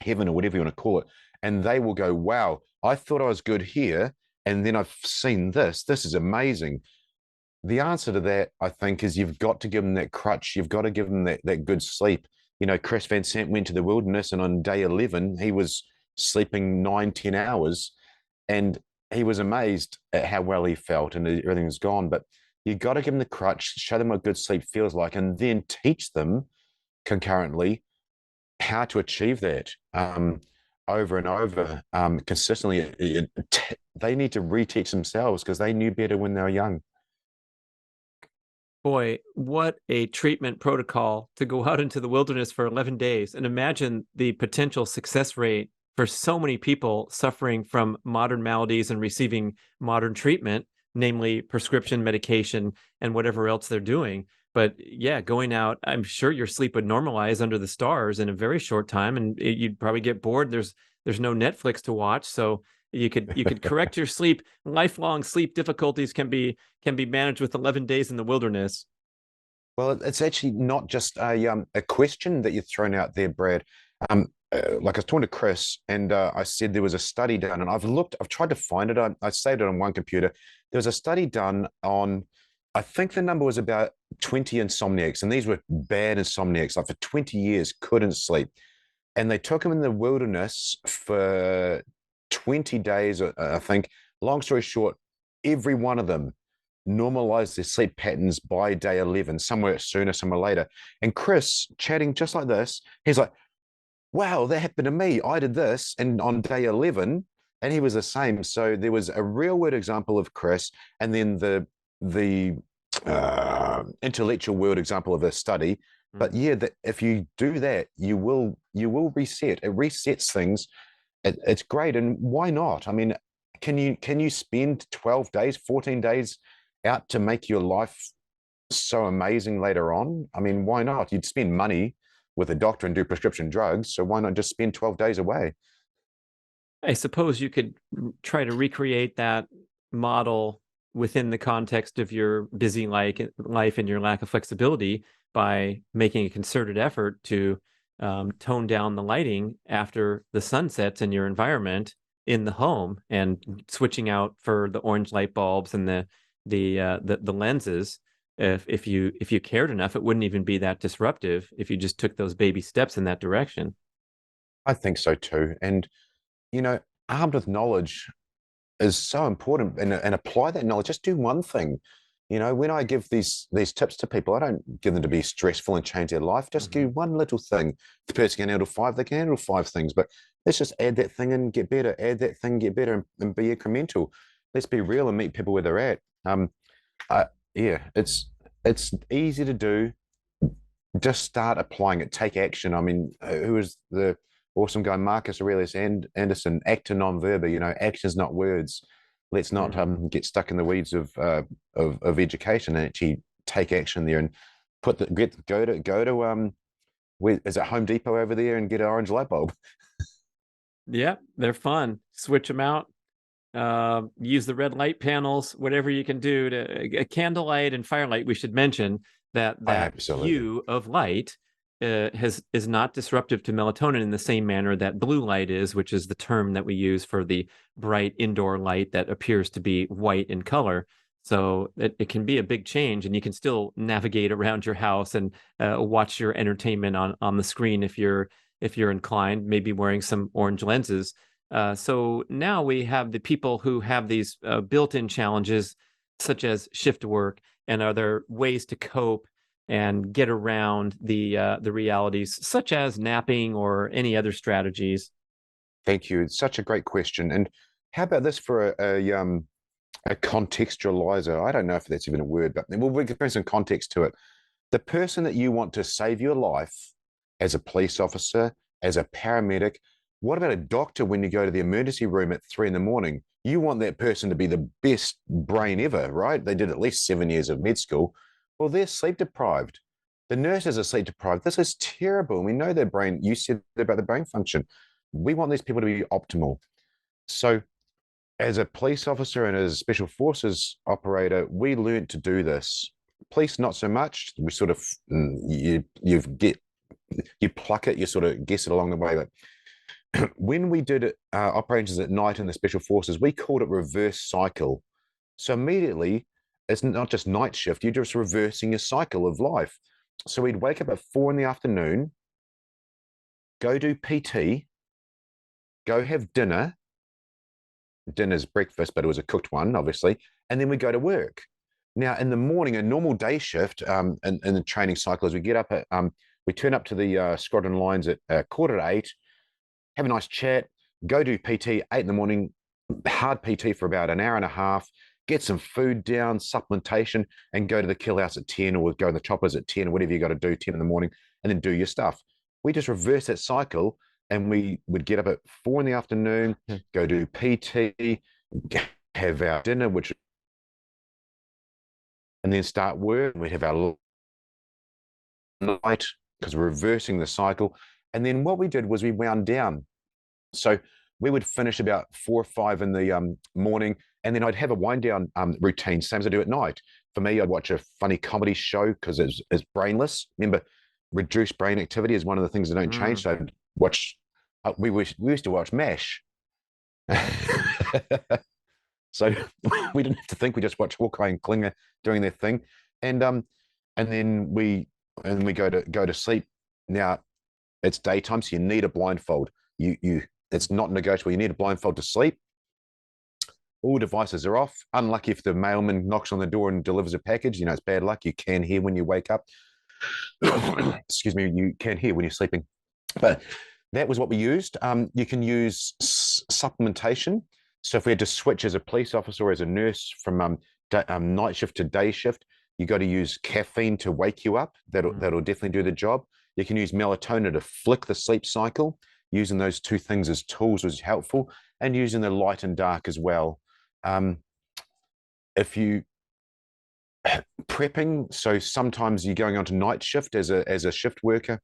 heaven or whatever you want to call it. and they will go, wow, I thought I was good here, and then I've seen this. This is amazing. The answer to that, I think, is you've got to give them that crutch. You've got to give them that good sleep. Chris Van Sant went to the wilderness, and on day 11, he was sleeping 9, 10 hours, and he was amazed at how well he felt, and everything was gone. But you got to give them the crutch, show them what good sleep feels like, and then teach them concurrently how to achieve that over and over consistently. They need to reteach themselves because they knew better when they were young. Boy, what a treatment protocol to go out into the wilderness for 11 days. And imagine the potential success rate for so many people suffering from modern maladies and receiving modern treatment, namely prescription medication and whatever else they're doing. But yeah, going out, I'm sure your sleep would normalize under the stars in a very short time, and you'd probably get bored. There's no Netflix to watch, so you could correct your sleep. Lifelong sleep difficulties can be managed with 11 days in the wilderness. Well, it's actually not just a question that you're thrown out there, Brad. Like I was talking to Chris, and I said there was a study done, and I've tried to find it. I saved it on one computer. There was a study done on, I think the number was about 20 insomniacs, and these were bad insomniacs, like for 20 years couldn't sleep, and they took them in the wilderness for 20 days, I think. Long story short, every one of them normalized their sleep patterns by day 11, somewhere sooner, somewhere later. And Chris, chatting just like this, he's like, wow, that happened to me. I did this, and on day 11, and he was the same. So there was a real world example of Chris, and then the intellectual world example of a study. But yeah, if you do that, you will reset. It resets things. It's great, and why not? I mean, can you spend 12 days, 14 days out to make your life so amazing later on? I mean, why not? You'd spend money with a doctor and do prescription drugs, so why not just spend 12 days away? I suppose you could try to recreate that model within the context of your busy life and your lack of flexibility by making a concerted effort to tone down the lighting after the sun sets in your environment in the home, and switching out for the orange light bulbs and the lenses. If you cared enough, it wouldn't even be that disruptive if you just took those baby steps in that direction. I think so too. And you know, armed with knowledge is so important, and apply that knowledge. Just do one thing. When I give these tips to people, I don't give them to be stressful and change their life. Just do one little thing. If the person can handle five, they can handle five things. But let's just add that thing and get better. Add that thing, get better, and be incremental. Let's be real and meet people where they're at. Yeah, it's easy to do. Just start applying it. Take action. I mean, who is the awesome guy, Marcus Aurelius Anderson? Acta non verba. Actions, not words. Let's not get stuck in the weeds of education, and actually take action there, and go to where is it, Home Depot over there, and get an orange light bulb. Yeah, they're fun. Switch them out. Use the red light panels, whatever you can do to a candlelight and firelight. We should mention that hue of light is not disruptive to melatonin in the same manner that blue light is, which is the term that we use for the bright indoor light that appears to be white in color. So it can be a big change, and you can still navigate around your house and watch your entertainment on the screen if you're inclined, maybe wearing some orange lenses. So now we have the people who have these built-in challenges, such as shift work and other ways to cope and get around the realities, such as napping or any other strategies. Thank you. It's such a great question. And how about this for a contextualizer? I don't know if that's even a word, but we can bring some context to it. The person that you want to save your life, as a police officer, as a paramedic, what about a doctor when you go to the emergency room at 3 a.m? You want that person to be the best brain ever, right? They did at least 7 years of med school. Well, they're sleep deprived. The nurses are sleep deprived. This is terrible. We know their brain, you said about the brain function. We want these people to be optimal. So as a police officer and as a special forces operator, we learned to do this. Police, not so much. We sort of, you pluck it, you sort of guess it along the way. But when we did operations at night in the special forces, we called it reverse cycle. So immediately, it's not just night shift, you're just reversing your cycle of life. So we'd wake up at 4 in the afternoon, go do PT, go have dinner. Dinner's breakfast, but it was a cooked one, obviously. And then we go to work. Now, in the morning, a normal day shift in the training cycle is we get up at, we turn up to the squadron lines at 7:45, have a nice chat, go do PT 8 in the morning, hard PT for about an hour and a half, get some food down, supplementation, and go to the kill house at 10 or go in the choppers at 10 or whatever you got to do, 10 in the morning, and then do your stuff. We just reverse that cycle and we would get up at 4 in the afternoon, go do PT, have our dinner, which and then start work. We'd have our night because we're reversing the cycle. And then what we did was we wound down. So we would finish about 4 or 5 in the morning, and then I'd have a wind down routine, same as I do at night. For me, I'd watch a funny comedy show because it's brainless. Remember, reduced brain activity is one of the things that don't change. So I'd watch. We used to watch MASH. So we didn't have to think. We just watched Hawkeye and Klinger doing their thing, and then we go to sleep. Now it's daytime, so you need a blindfold. You it's not negotiable. You need a blindfold to sleep. All devices are off. Unlucky if the mailman knocks on the door and delivers a package. You know, it's bad luck. You can hear when you wake up. Excuse me, you can hear when you're sleeping. But that was what we used. You can use supplementation. So if we had to switch as a police officer or as a nurse from night shift to day shift, you got to use caffeine to wake you up. That'll definitely do the job. You can use melatonin to flick the sleep cycle. Using those two things as tools was helpful, and using the light and dark as well. If you prepping, so sometimes you're going on to night shift as a shift worker,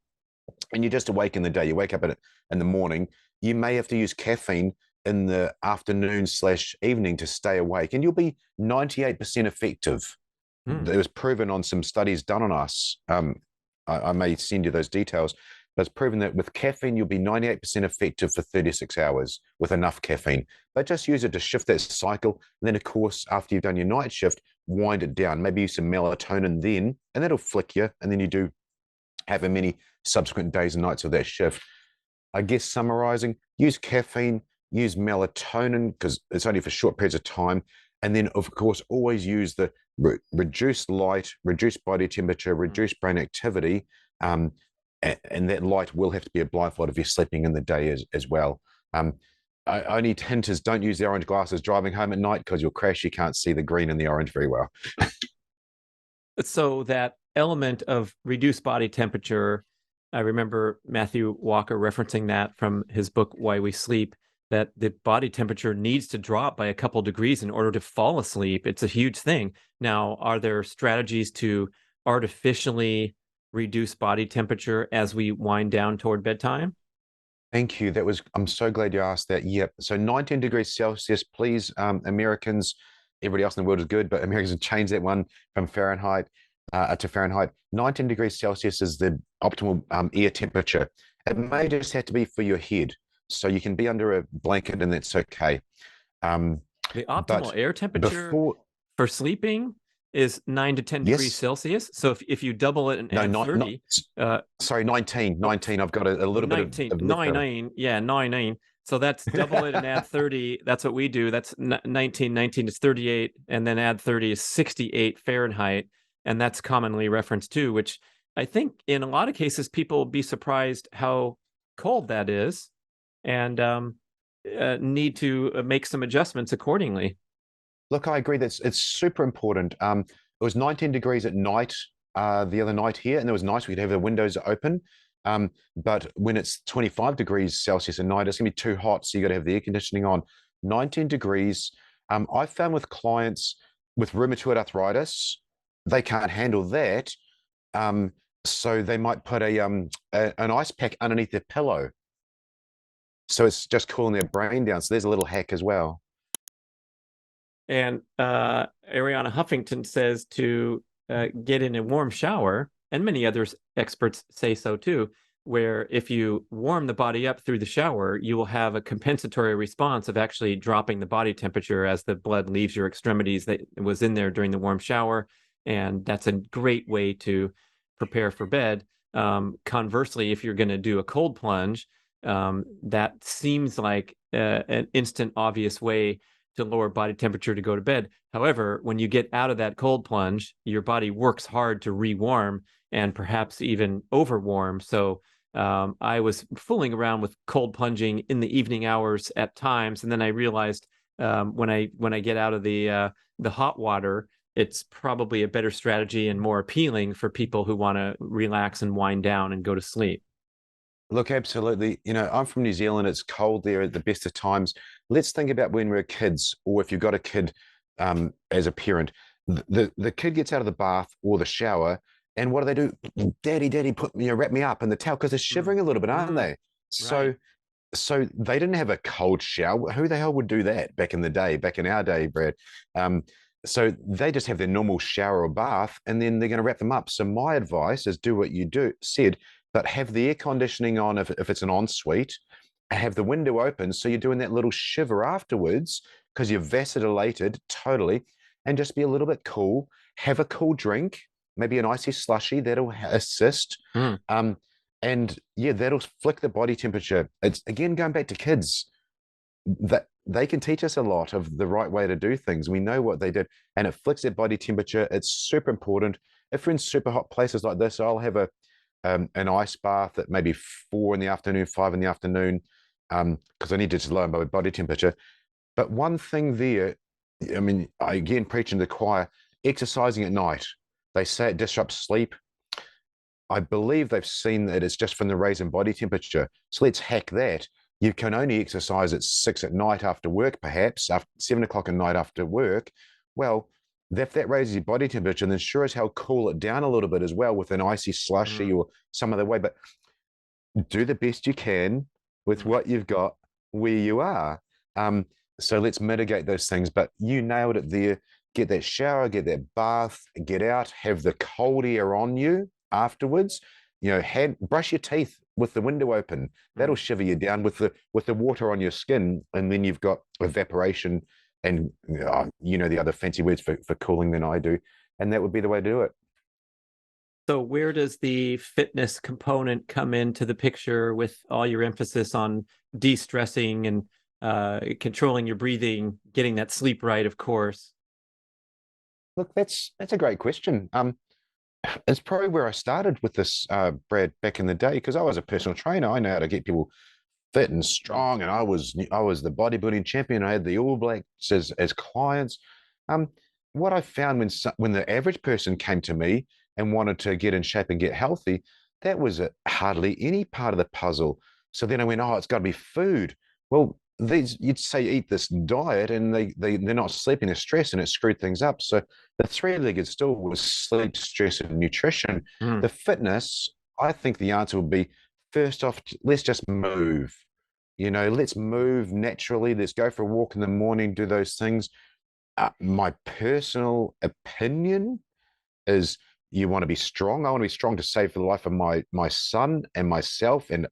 and you're just awake in the day. You wake up in the morning. You may have to use caffeine in the afternoon/evening to stay awake, and you'll be 98% effective. It was proven on some studies done on us. I may send you those details. But it's proven that with caffeine, you'll be 98% effective for 36 hours with enough caffeine. But just use it to shift that cycle. And then, of course, after you've done your night shift, wind it down. Maybe use some melatonin then, and that'll flick you. And then you do have a many subsequent days and nights of that shift. I guess summarizing, use caffeine, use melatonin because it's only for short periods of time. And then, of course, always use the reduced light, reduced body temperature, reduced brain activity. And that light will have to be a blindfold if you're sleeping in the day as well. Only hint is don't use the orange glasses driving home at night because you'll crash. You can't see the green and the orange very well. So that element of reduced body temperature, I remember Matthew Walker referencing that from his book, Why We Sleep, that the body temperature needs to drop by a couple degrees in order to fall asleep. It's a huge thing. Now, are there strategies to artificially reduce body temperature as we wind down toward bedtime? Thank you. I'm so glad you asked that. Yep. So 19 degrees Celsius, please, Americans, everybody else in the world is good, but Americans have changed that one from Fahrenheit to Fahrenheit. 19 degrees Celsius is the optimal air temperature. It may just have to be for your head. So you can be under a blanket and that's okay. The optimal air temperature for sleeping is 9 to 10 degrees Celsius. So if you double it and add 30, sorry, 19. I've got a little 19, bit of 9. Yeah, 9. So that's double it and add 30. That's what we do. That's 19 is 38, and then add 30 is 68 Fahrenheit, and that's commonly referenced too. Which I think in a lot of cases people will be surprised how cold that is, and need to make some adjustments accordingly. Look, I agree. It's super important. It was 19 degrees at night the other night here, and it was nice. We'd have the windows open. But when it's 25 degrees Celsius at night, it's going to be too hot. So you got to have the air conditioning on. 19 degrees. I found with clients with rheumatoid arthritis, they can't handle that. So they might put an ice pack underneath their pillow. So it's just cooling their brain down. So there's a little hack as well. And Ariana Huffington says to get in a warm shower, and many other experts say so too, where if you warm the body up through the shower, you will have a compensatory response of actually dropping the body temperature as the blood leaves your extremities that was in there during the warm shower. And that's a great way to prepare for bed. Conversely, if you're going to do a cold plunge, that seems like an instant, obvious way to lower body temperature to go to bed. However, when you get out of that cold plunge, your body works hard to rewarm and perhaps even overwarm. So I was fooling around with cold plunging in the evening hours at times, and then I realized when I get out of the hot water, it's probably a better strategy and more appealing for people who want to relax and wind down and go to sleep. Look, absolutely. I'm from New Zealand. It's cold there at the best of times. Let's think about when we're kids, or if you've got a kid as a parent, the kid gets out of the bath or the shower, and what do? Daddy, daddy, wrap me up in the towel because they're shivering a little bit, aren't they? So, Right. so they didn't have a cold shower. Who the hell would do that back in the day, back in our day, Brad? Um, so they just have their normal shower or bath, and then they're going to wrap them up. So my advice is do what you said, but have the air conditioning on if it's an ensuite, have the window open so you're doing that little shiver afterwards because you're vacillated totally, and just be a little bit cool. Have a cool drink, maybe an icy slushy that'll assist. Mm. And yeah, that'll flick the body temperature. It's again going back to kids that they can teach us a lot of the right way to do things. We know what they did, and it flicks their body temperature. It's super important. If we're in super hot places like this, I'll have an ice bath at maybe 4 in the afternoon, 5 in the afternoon, because I need to just lower my body temperature. But one thing there, I mean, I again preaching to the choir, exercising at night. They say it disrupts sleep. I believe they've seen that it's just from the raise in body temperature. So let's hack that. You can only exercise at 6 at night after work, perhaps, after 7 o'clock at night after work. Well, if that raises your body temperature, then sure as hell cool it down a little bit as well with an icy slushy or some other way. But do the best you can with what you've got where you are. So let's mitigate those things. But you nailed it there. Get that shower, get that bath, get out, have the cold air on you afterwards. Brush your teeth with the window open. That'll shiver you down with the water on your skin, and then you've got evaporation and the other fancy words for cooling than I do, and that would be the way to do it. So where does the fitness component come into the picture with all your emphasis on de-stressing and controlling your breathing, getting that sleep right, of course? Look, that's a great question. It's probably where I started with this, Brad, back in the day, because I was a personal trainer. I know how to get people fit and strong, and I was the bodybuilding champion. I had the All Blacks as clients. What I found when the average person came to me and wanted to get in shape and get healthy, that was hardly any part of the puzzle. So then I went, oh, it's got to be food. Well, you'd say eat this diet, and they're not sleeping, they're stressed, and it screwed things up. So the three-legged stool was sleep, stress, and nutrition. Mm. The fitness, I think the answer would be first off, let's just move. Let's move naturally. Let's go for a walk in the morning, do those things. My personal opinion is you want to be strong. I want to be strong to save the life of my son and myself. And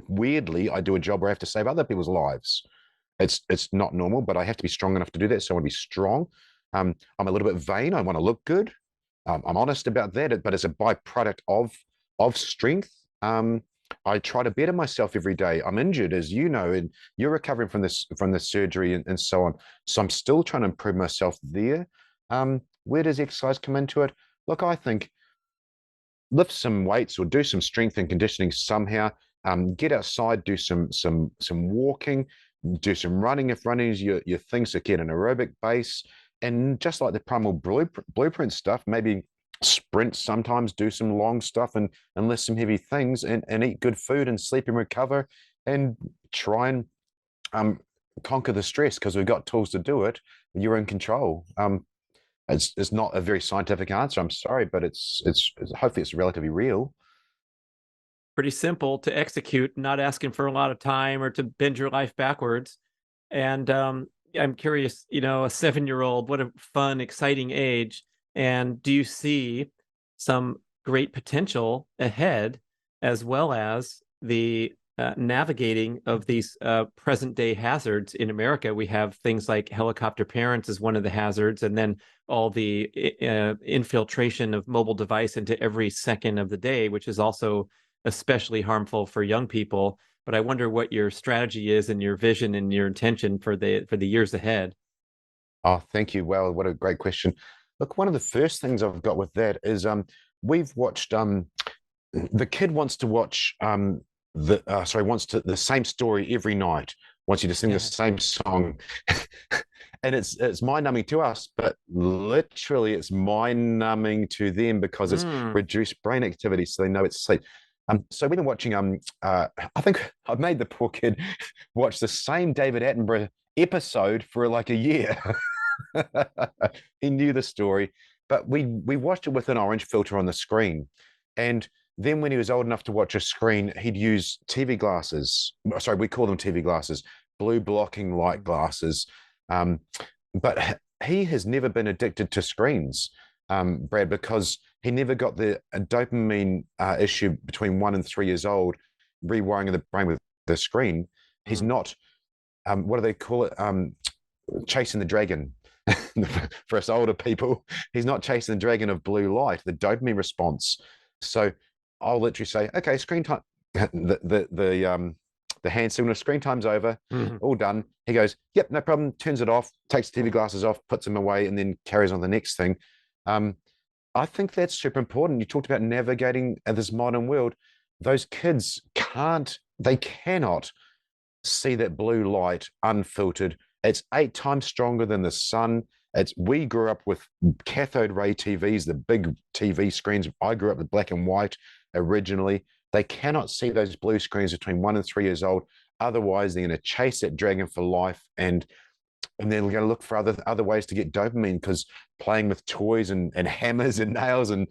weirdly, I do a job where I have to save other people's lives. It's not normal, but I have to be strong enough to do that. So I want to be strong. I'm a little bit vain. I want to look good. I'm honest about that, but it's a byproduct of strength. I try to better myself every day. I'm injured, as you know, and you're recovering from the surgery and so on. So I'm still trying to improve myself there. Where does exercise come into it? Look, I think lift some weights or do some strength and conditioning somehow. Get outside, do some walking, do some running if running is your thing. So get an aerobic base, and just like the primal blueprint stuff, maybe sprint sometimes, do some long stuff and lift some heavy things, and eat good food and sleep and recover, and try and conquer the stress because we've got tools to do it. You're in control. It's not a very scientific answer. I'm sorry, but it's hopefully it's relatively real. Pretty simple to execute, not asking for a lot of time or to bend your life backwards. And I'm curious, a 7-year-old, what a fun, exciting age. And do you see some great potential ahead as well as the navigating of these present day hazards in America. We have things like helicopter parents is one of the hazards, and then all the infiltration of mobile device into every second of the day, which is also especially harmful for young people. But I wonder what your strategy is and your vision and your intention for the years ahead. Oh, thank you. Well, what a great question. Look, one of the first things I've got with that is we've watched the kid wants to watch wants to the same story every night, wants you to sing the same song. And it's mind-numbing to us, but literally it's mind-numbing to them because it's reduced brain activity, so they know it's sleep. So we've been watching I think I've made the poor kid watch the same David Attenborough episode for like a year. He knew the story, but we watched it with an orange filter on the screen. And then when he was old enough to watch a screen, he'd use TV glasses. Sorry, we call them TV glasses, blue blocking light glasses. But he has never been addicted to screens, Brad, because he never got the dopamine issue between 1 and 3 years old, rewiring of the brain with the screen. He's not, what do they call it? Chasing the dragon. For us older people, he's not chasing the dragon of blue light, the dopamine response. So I'll literally say, okay, screen time, the hand signal, screen time's over, all done. He goes, yep, no problem, turns it off, takes the TV glasses off, puts them away, and then carries on the next thing. I think that's super important. You talked about navigating this modern world. Those kids they cannot see that blue light unfiltered. It's 8 times stronger than the sun. We grew up with cathode ray TVs, the big TV screens. I grew up with black and white originally. They cannot see those blue screens between 1 and 3 years old. Otherwise, they're going to chase that dragon for life, and they're going to look for other ways to get dopamine, because playing with toys and hammers and nails and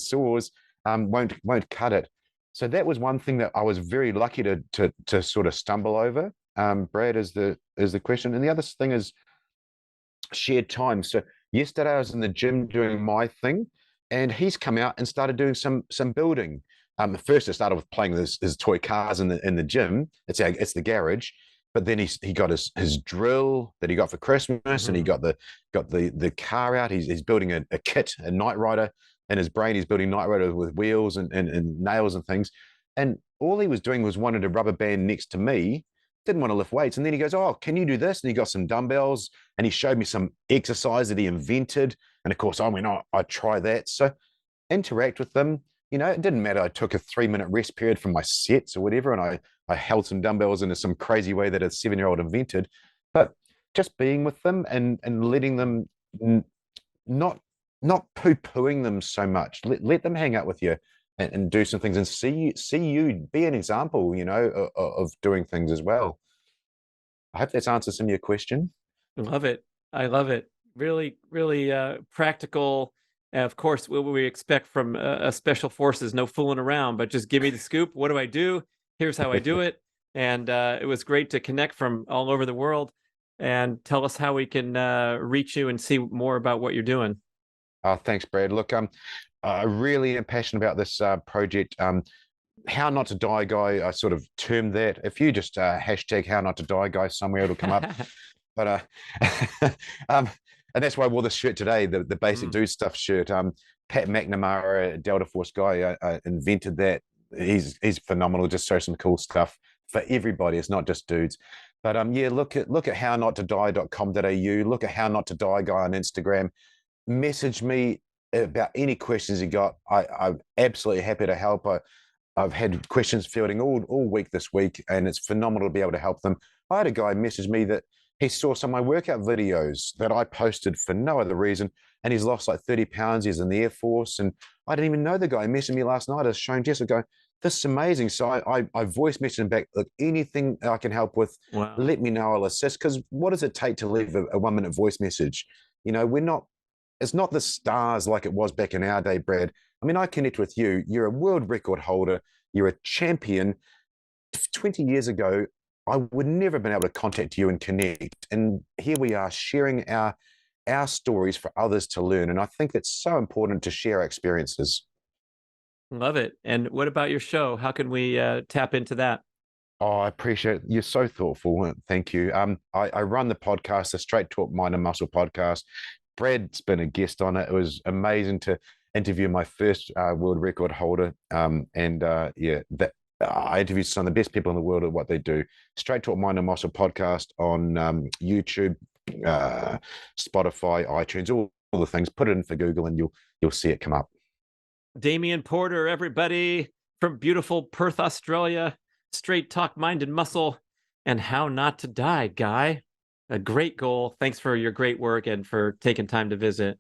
saws won't cut it. So that was one thing that I was very lucky to sort of stumble over. Brad, is the question, and the other thing is shared time. So yesterday I was in the gym doing my thing, and he's come out and started doing some building. First, I started with playing with his toy cars in the gym. It's the garage, but then he got his drill that he got for Christmas, and he got the car out. He's building a kit, a Knight Rider. In his brain, he's building Knight Rider with wheels and nails and things. And all he was doing was wanted a rubber band next to me, didn't want to lift weights. And then he goes, oh, can you do this? And he got some dumbbells, and he showed me some exercise that he invented. And of course, I went, oh, I'd try that. So interact with them. It didn't matter. I took a 3-minute rest period from my sets or whatever, and I held some dumbbells in some crazy way that a 7-year-old invented. But just being with them and letting them not poo-pooing them so much. Let them hang out with you and do some things, and see you be an example, of doing things as well. I hope that's answered some of your question. Love it. I love it. Really, really practical. Of course, what we expect from a special forces, no fooling around, but just give me the scoop. What do I do? Here's how I do it. And it was great to connect from all over the world, and tell us how we can reach you and see more about what you're doing. Thanks, Brad. Look, I really am passionate about this project. How Not to Die Guy, I sort of termed that. If you just hashtag How Not to Die Guy somewhere, it'll come up. But and that's why I wore this shirt today, the Basic Dude Stuff shirt. Pat McNamara, Delta Force guy, invented that. He's phenomenal. Just shows some cool stuff for everybody. It's not just dudes. But yeah, look at hownotodie.com.au. Look at How Not to Die Guy on Instagram. Message me about any questions you got. I'm absolutely happy to help. I've had questions fielding all week this week, and it's phenomenal to be able to help them. I had a guy message me that he saw some of my workout videos that I posted for no other reason, and he's lost like 30 pounds. He's in the Air Force, and I didn't even know the guy. He messaged me last night. I was showing Jess, I go, this is amazing. So I voice messaged him back, look, anything I can help with, Wow. let me know, I'll assist. Because what does it take to leave a 1-minute voice message? It's not the stars like it was back in our day, Brad. I mean, I connect with you. You're a world record holder. You're a champion. 20 years ago, I would never have been able to contact you and connect. And here we are sharing our stories for others to learn. And I think it's so important to share our experiences. Love it. And what about your show? How can we tap into that? Oh, I appreciate it. You're so thoughtful. Thank you. I run the podcast, the Straight Talk Mind and Muscle podcast. Brad's been a guest on it. It was amazing to interview my first world record holder. Yeah, that I interviewed some of the best people in the world at what they do. Straight Talk Mind and Muscle podcast on YouTube, Spotify, iTunes, all the things. Put it in for Google, and you'll see it come up. Damian Porter, everybody from beautiful Perth, Australia. Straight Talk Mind and Muscle, and How Not to Die, Guy. A great goal. Thanks for your great work and for taking time to visit.